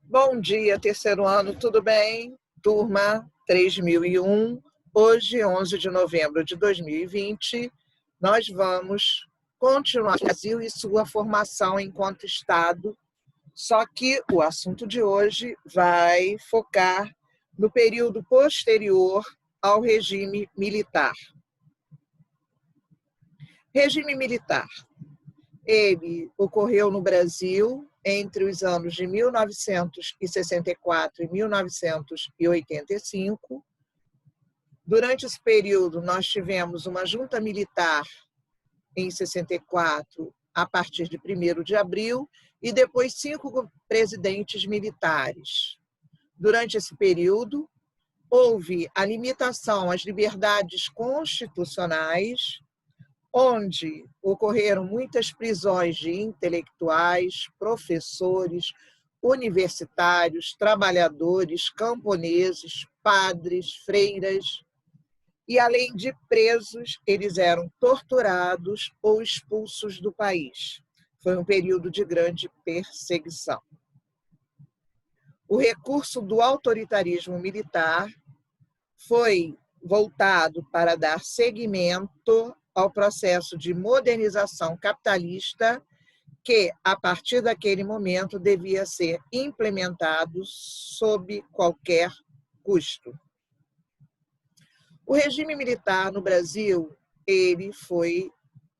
Bom dia, terceiro ano, tudo bem? Turma 3001, hoje, 11 de novembro de 2020, nós vamos continuar o Brasil e sua formação enquanto Estado, só que o assunto de hoje vai focar no período posterior ao regime militar. Regime militar. Ele ocorreu no Brasil entre os anos de 1964 e 1985. Durante esse período, nós tivemos uma junta militar em 64, a partir de 1º de abril, e depois 5 presidentes militares. Durante esse período, houve a limitação às liberdades constitucionais, onde ocorreram muitas prisões de intelectuais, professores, universitários, trabalhadores, camponeses, padres, freiras, e além de presos, eles eram torturados ou expulsos do país. Foi um período de grande perseguição. O recurso do autoritarismo militar foi voltado para dar seguimento ao processo de modernização capitalista que, a partir daquele momento, devia ser implementado sob qualquer custo. O regime militar no Brasil, ele foi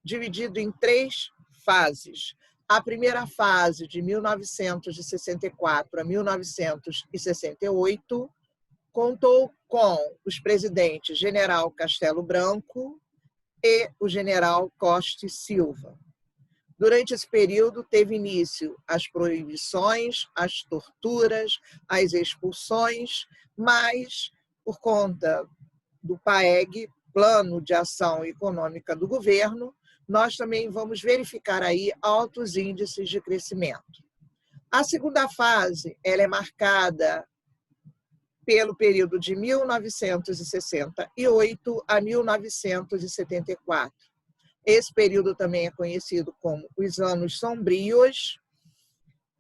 dividido em 3 fases. A primeira fase, de 1964 a 1968, contou com os presidentes General Castelo Branco e o general Costa e Silva. Durante esse período, teve início as proibições, as torturas, as expulsões, mas, por conta do PAEG, Plano de Ação Econômica do Governo, nós também vamos verificar aí altos índices de crescimento. A segunda fase, ela é marcada pelo período de 1968 a 1974. Esse período também é conhecido como os Anos Sombrios,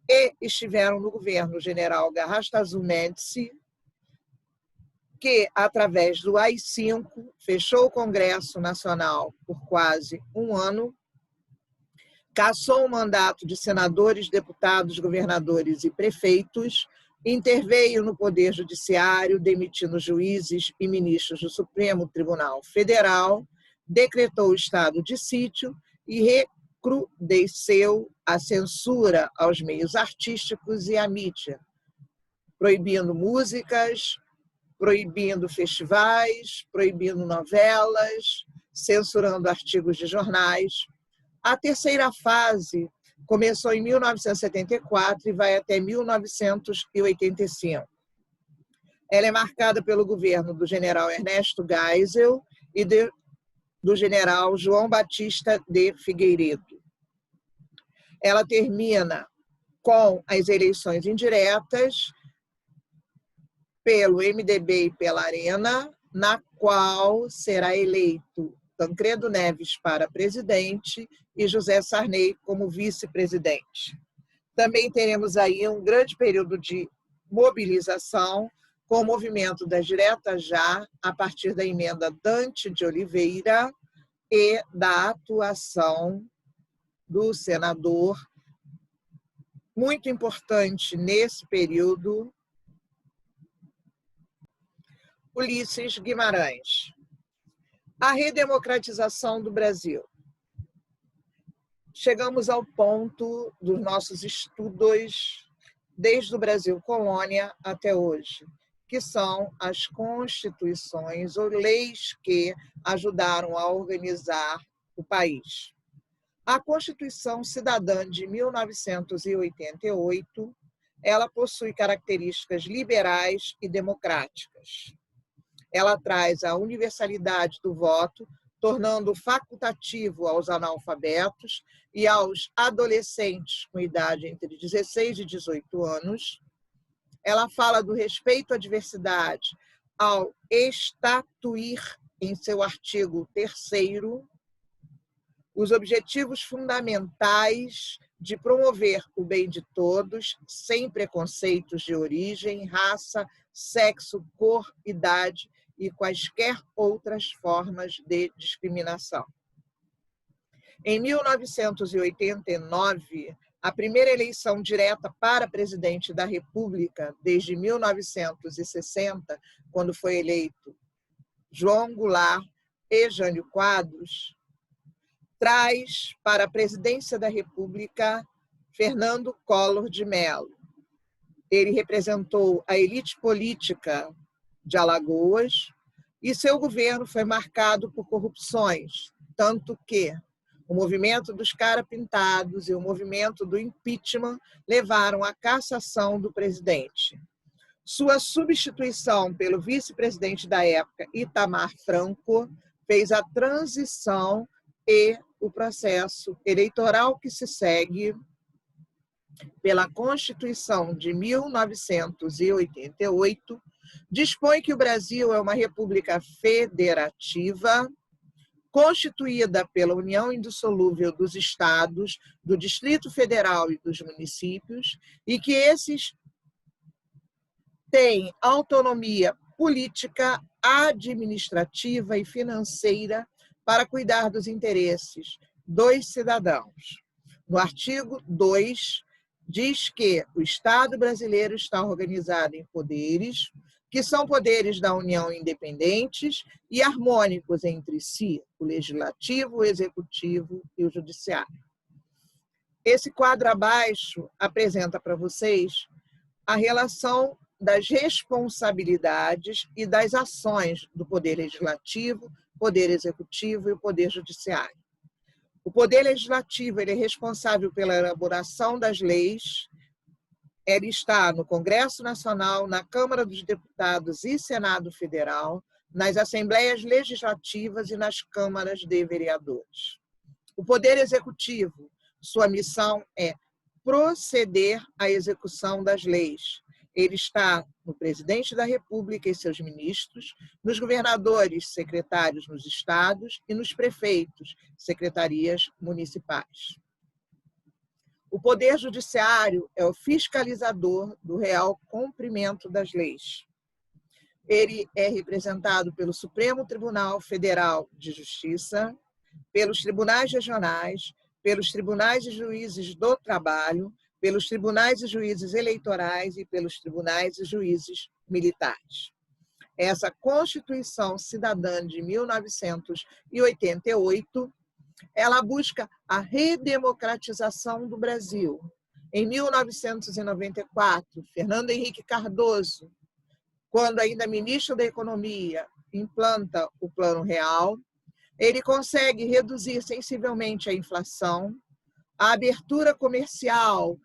e estiveram no governo o general Garrastazu Médici, que, através do AI-5, fechou o Congresso Nacional por quase um ano, cassou o mandato de senadores, deputados, governadores e prefeitos, interveio no Poder Judiciário, demitindo juízes e ministros do Supremo Tribunal Federal, decretou o estado de sítio e recrudesceu a censura aos meios artísticos e à mídia, proibindo músicas, proibindo festivais, proibindo novelas, censurando artigos de jornais. A terceira fase começou em 1974 e vai até 1985. Ela é marcada pelo governo do general Ernesto Geisel e do general João Batista de Figueiredo. Ela termina com as eleições indiretas pelo MDB e pela Arena, na qual será eleito Tancredo Neves para presidente e José Sarney como vice-presidente. Também teremos aí um grande período de mobilização com o movimento das diretas já, a partir da emenda Dante de Oliveira e da atuação do senador, muito importante nesse período, Ulisses Guimarães. A redemocratização do Brasil. Chegamos ao ponto dos nossos estudos desde o Brasil colônia até hoje, que são as constituições ou leis que ajudaram a organizar o país. A Constituição Cidadã de 1988, ela possui características liberais e democráticas. Ela traz a universalidade do voto, tornando facultativo aos analfabetos e aos adolescentes com idade entre 16 e 18 anos. Ela fala do respeito à diversidade ao estatuir, em seu artigo 3º, os objetivos fundamentais de promover o bem de todos, sem preconceitos de origem, raça, sexo, cor, idade e quaisquer outras formas de discriminação. Em 1989, a primeira eleição direta para presidente da República, desde 1960, quando foi eleito João Goulart e Jânio Quadros, traz para a presidência da República Fernando Collor de Mello. Ele representou a elite política de Alagoas e seu governo foi marcado por corrupções, tanto que o movimento dos cara-pintados e o movimento do impeachment levaram à cassação do presidente. Sua substituição pelo vice-presidente da época, Itamar Franco, fez a transição e o processo eleitoral que se segue pela Constituição de 1988 dispõe que o Brasil é uma república federativa constituída pela união indissolúvel dos estados, do Distrito Federal e dos municípios, e que esses têm autonomia política, administrativa e financeira para cuidar dos interesses dos cidadãos. No artigo 2, diz que o Estado brasileiro está organizado em poderes, que são poderes da União independentes e harmônicos entre si, o Legislativo, o Executivo e o Judiciário. Esse quadro abaixo apresenta para vocês a relação das responsabilidades e das ações do Poder Legislativo, Poder Executivo e o Poder Judiciário. O Poder Legislativo ele é responsável pela elaboração das leis. Ele está no Congresso Nacional, na Câmara dos Deputados e Senado Federal, nas Assembleias Legislativas e nas Câmaras de Vereadores. O Poder Executivo, sua missão é proceder à execução das leis. Ele está no presidente da República e seus ministros, nos governadores, secretários nos estados e nos prefeitos, secretarias municipais. O Poder Judiciário é o fiscalizador do real cumprimento das leis. Ele é representado pelo Supremo Tribunal Federal de Justiça, pelos tribunais regionais, pelos tribunais e juízes do trabalho, pelos tribunais e juízes eleitorais e pelos tribunais e juízes militares. Essa Constituição Cidadã de 1988, ela busca a redemocratização do Brasil. Em 1994, Fernando Henrique Cardoso, quando ainda ministro da Economia, implanta o Plano Real, ele consegue reduzir sensivelmente a inflação, a abertura comercial,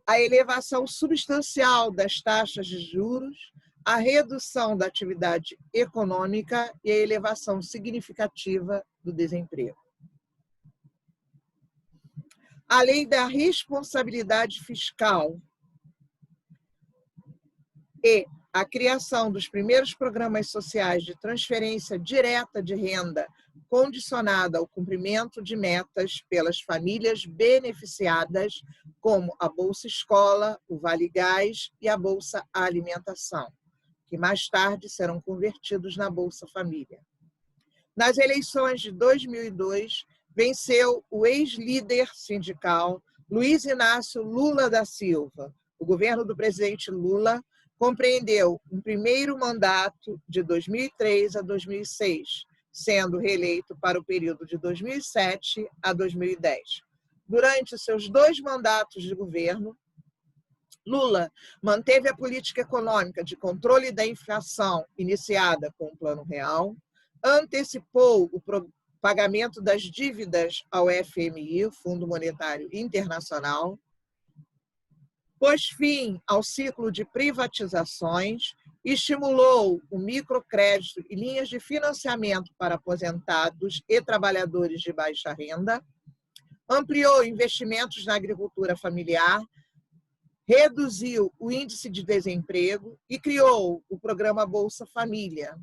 a elevação substancial das taxas de juros, a redução da atividade econômica e a elevação significativa do desemprego. A lei da responsabilidade fiscal e a criação dos primeiros programas sociais de transferência direta de renda condicionada ao cumprimento de metas pelas famílias beneficiadas, como a Bolsa Escola, o Vale Gás e a Bolsa Alimentação, que mais tarde serão convertidos na Bolsa Família. Nas eleições de 2002, venceu o ex-líder sindical Luiz Inácio Lula da Silva. O governo do presidente Lula compreendeu um primeiro mandato de 2003 a 2006, sendo reeleito para o período de 2007 a 2010. Durante seus 2 mandatos de governo, Lula manteve a política econômica de controle da inflação iniciada com o Plano Real, antecipou o pagamento das dívidas ao FMI, Fundo Monetário Internacional, pôs fim ao ciclo de privatizações, estimulou o microcrédito e linhas de financiamento para aposentados e trabalhadores de baixa renda, ampliou investimentos na agricultura familiar, reduziu o índice de desemprego e criou o programa Bolsa Família,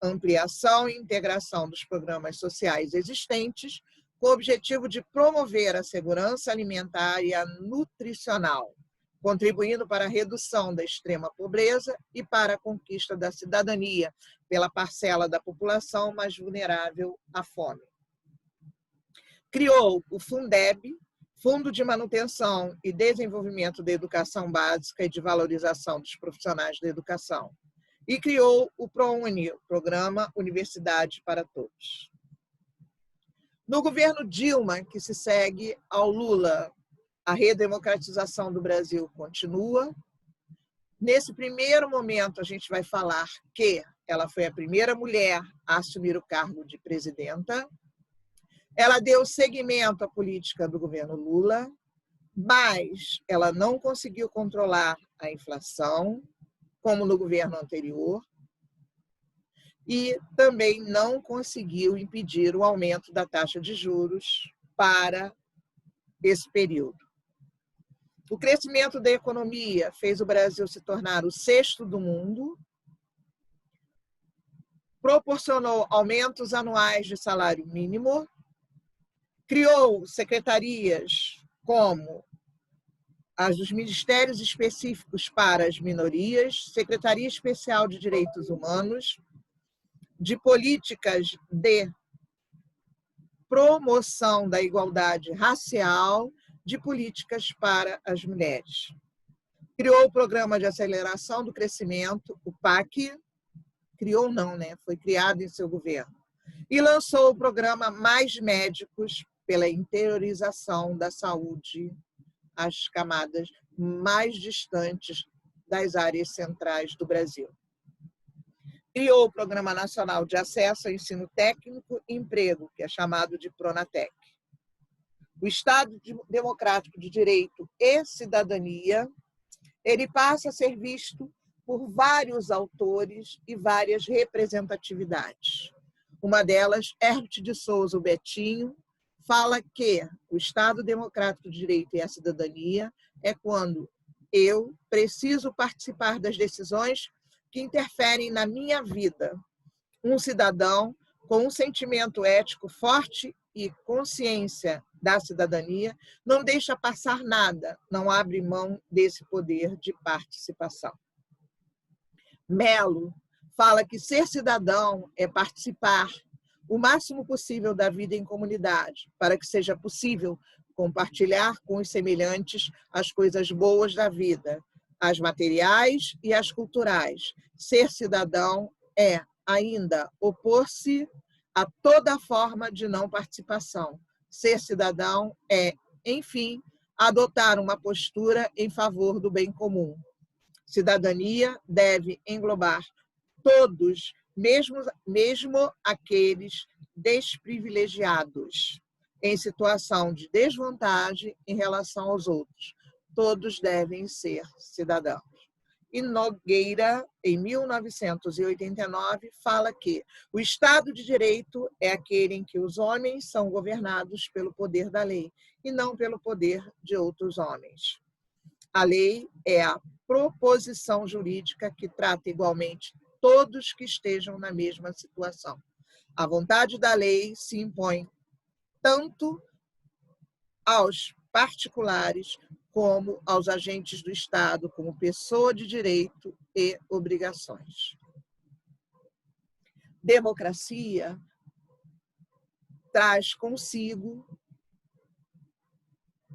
ampliação e integração dos programas sociais existentes com o objetivo de promover a segurança alimentar e a nutricional, contribuindo para a redução da extrema pobreza e para a conquista da cidadania pela parcela da população mais vulnerável à fome. Criou o Fundeb, Fundo de Manutenção e Desenvolvimento da Educação Básica e de Valorização dos Profissionais da Educação, e criou o ProUni, Programa Universidade para Todos. No governo Dilma, que se segue ao Lula, a redemocratização do Brasil continua. Nesse primeiro momento, a gente vai falar que ela foi a primeira mulher a assumir o cargo de presidenta. Ela deu seguimento à política do governo Lula, mas ela não conseguiu controlar a inflação, como no governo anterior, e também não conseguiu impedir o aumento da taxa de juros para esse período. O crescimento da economia fez o Brasil se tornar o sexto do mundo, proporcionou aumentos anuais de salário mínimo, criou secretarias como as dos ministérios específicos para as minorias, Secretaria Especial de Direitos Humanos, de políticas de promoção da igualdade racial, de políticas para as mulheres. Criou o Programa de Aceleração do Crescimento, o PAC, criou não, né? Foi criado em seu governo, e lançou o programa Mais Médicos pela interiorização da saúde às camadas mais distantes das áreas centrais do Brasil. Criou o Programa Nacional de Acesso ao Ensino Técnico e Emprego, que é chamado de Pronatec. O Estado Democrático de Direito e Cidadania, ele passa a ser visto por vários autores e várias representatividades. Uma delas, Herbert de Souza, o Betinho, fala que o Estado Democrático de Direito e a Cidadania é quando eu preciso participar das decisões que interferem na minha vida. Um cidadão com um sentimento ético forte e consciência da cidadania não deixa passar nada, não abre mão desse poder de participação. Melo fala que ser cidadão é participar o máximo possível da vida em comunidade, para que seja possível compartilhar com os semelhantes as coisas boas da vida, as materiais e as culturais. Ser cidadão é ainda opor-se a toda forma de não participação. Ser cidadão é, enfim, adotar uma postura em favor do bem comum. Cidadania deve englobar todos, mesmo aqueles desprivilegiados, em situação de desvantagem em relação aos outros. Todos devem ser cidadãos. E Nogueira, em 1989, fala que o Estado de Direito é aquele em que os homens são governados pelo poder da lei e não pelo poder de outros homens. A lei é a proposição jurídica que trata igualmente todos que estejam na mesma situação. A vontade da lei se impõe tanto aos particulares como aos agentes do Estado, como pessoa de direito e obrigações. Democracia traz consigo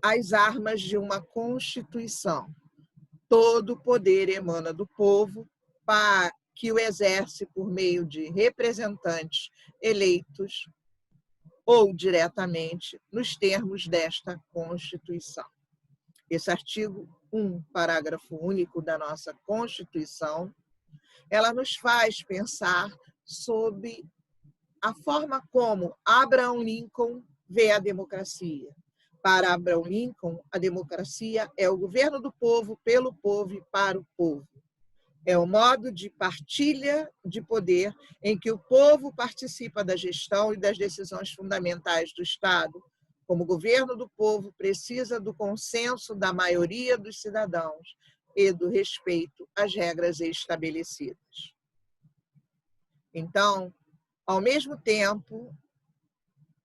as armas de uma Constituição. Todo poder emana do povo, que o exerce por meio de representantes eleitos ou diretamente nos termos desta Constituição. Esse artigo 1, parágrafo único da nossa Constituição, ela nos faz pensar sobre a forma como Abraham Lincoln vê a democracia. Para Abraham Lincoln, a democracia é o governo do povo, pelo povo e para o povo. É o modo de partilha de poder em que o povo participa da gestão e das decisões fundamentais do Estado. Como governo do povo, precisa do consenso da maioria dos cidadãos e do respeito às regras estabelecidas. Então, ao mesmo tempo,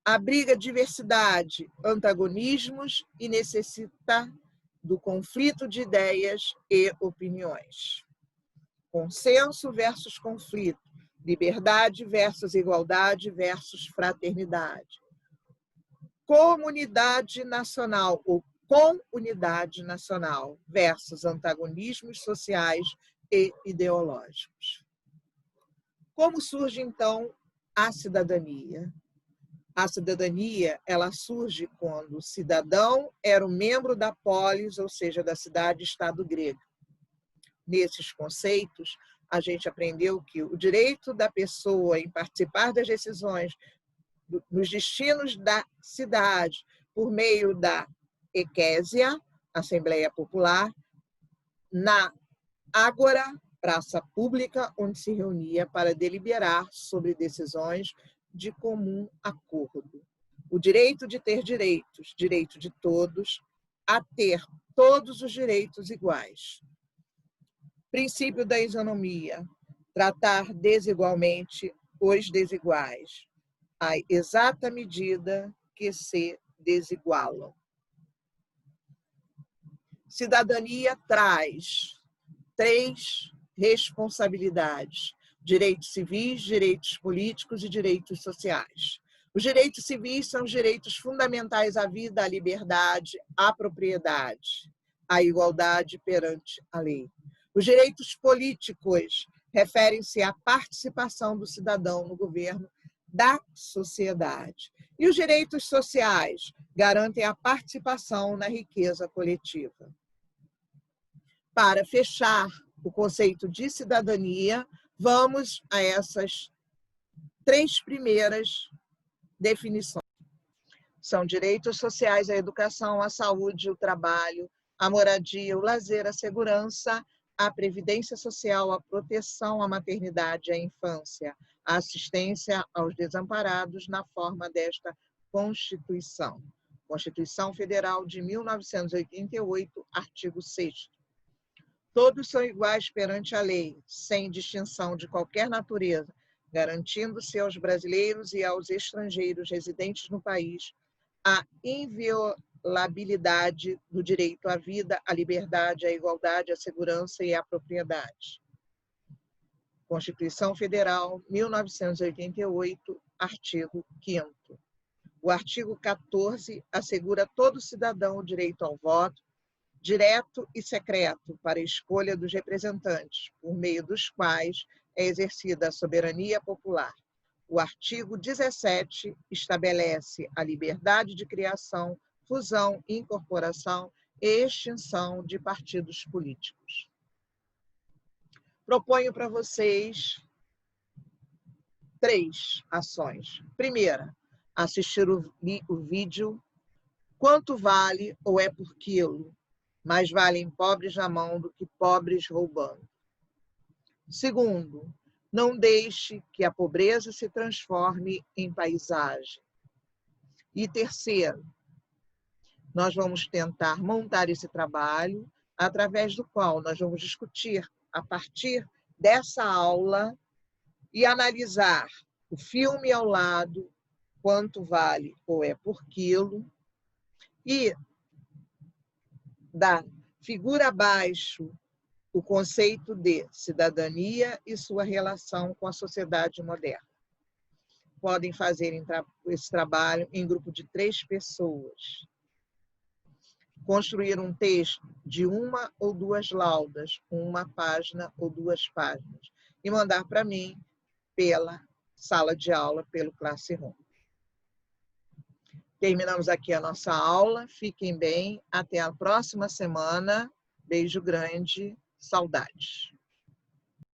abriga diversidade, antagonismos e necessita do conflito de ideias e opiniões. Consenso versus conflito, liberdade versus igualdade versus fraternidade. Comunidade nacional ou com unidade nacional versus antagonismos sociais e ideológicos. Como surge, então, a cidadania? A cidadania, ela surge quando o cidadão era um membro da polis, ou seja, da cidade-estado grega. Nesses conceitos, a gente aprendeu que o direito da pessoa em participar das decisões nos destinos da cidade por meio da equésia, Assembleia Popular, na ágora, praça pública, onde se reunia para deliberar sobre decisões de comum acordo. O direito de ter direitos, direito de todos, a ter todos os direitos iguais. Princípio da isonomia, tratar desigualmente os desiguais, à exata medida que se desigualam. Cidadania traz 3 responsabilidades: direitos civis, direitos políticos e direitos sociais. Os direitos civis são os direitos fundamentais à vida, à liberdade, à propriedade, à igualdade perante a lei. Os direitos políticos referem-se à participação do cidadão no governo da sociedade. E os direitos sociais garantem a participação na riqueza coletiva. Para fechar o conceito de cidadania, vamos a essas 3 primeiras definições. São direitos sociais à educação, à saúde, ao trabalho, à moradia, o lazer, a segurança, a previdência social, a proteção, à maternidade, à infância, a assistência aos desamparados na forma desta Constituição. Constituição Federal de 1988, artigo 6º. Todos são iguais perante a lei, sem distinção de qualquer natureza, garantindo-se aos brasileiros e aos estrangeiros residentes no país a inviolabilidade do direito à vida, à liberdade, à igualdade, à segurança e à propriedade. Constituição Federal, 1988, artigo 5º. O artigo 14 assegura a todo cidadão o direito ao voto, direto e secreto, para a escolha dos representantes, por meio dos quais é exercida a soberania popular. O artigo 17 estabelece a liberdade de criação, fusão, incorporação e extinção de partidos políticos. Proponho para vocês 3 ações. Primeira, assistir o vídeo Quanto Vale ou é por Quilo? Mais valem pobres na mão do que pobres roubando. Segundo, não deixe que a pobreza se transforme em paisagem. E terceiro, nós vamos tentar montar esse trabalho através do qual nós vamos discutir a partir dessa aula e analisar o filme ao lado, Quanto Vale ou é por Quilo, e da figura abaixo o conceito de cidadania e sua relação com a sociedade moderna. Podem fazer esse trabalho em grupo de 3 pessoas. Construir um texto de 1 ou 2 laudas, 1 página ou 2 páginas, e mandar para mim pela sala de aula, pelo Classroom. Terminamos aqui a nossa aula. Fiquem bem. Até a próxima semana. Beijo grande. Saudades.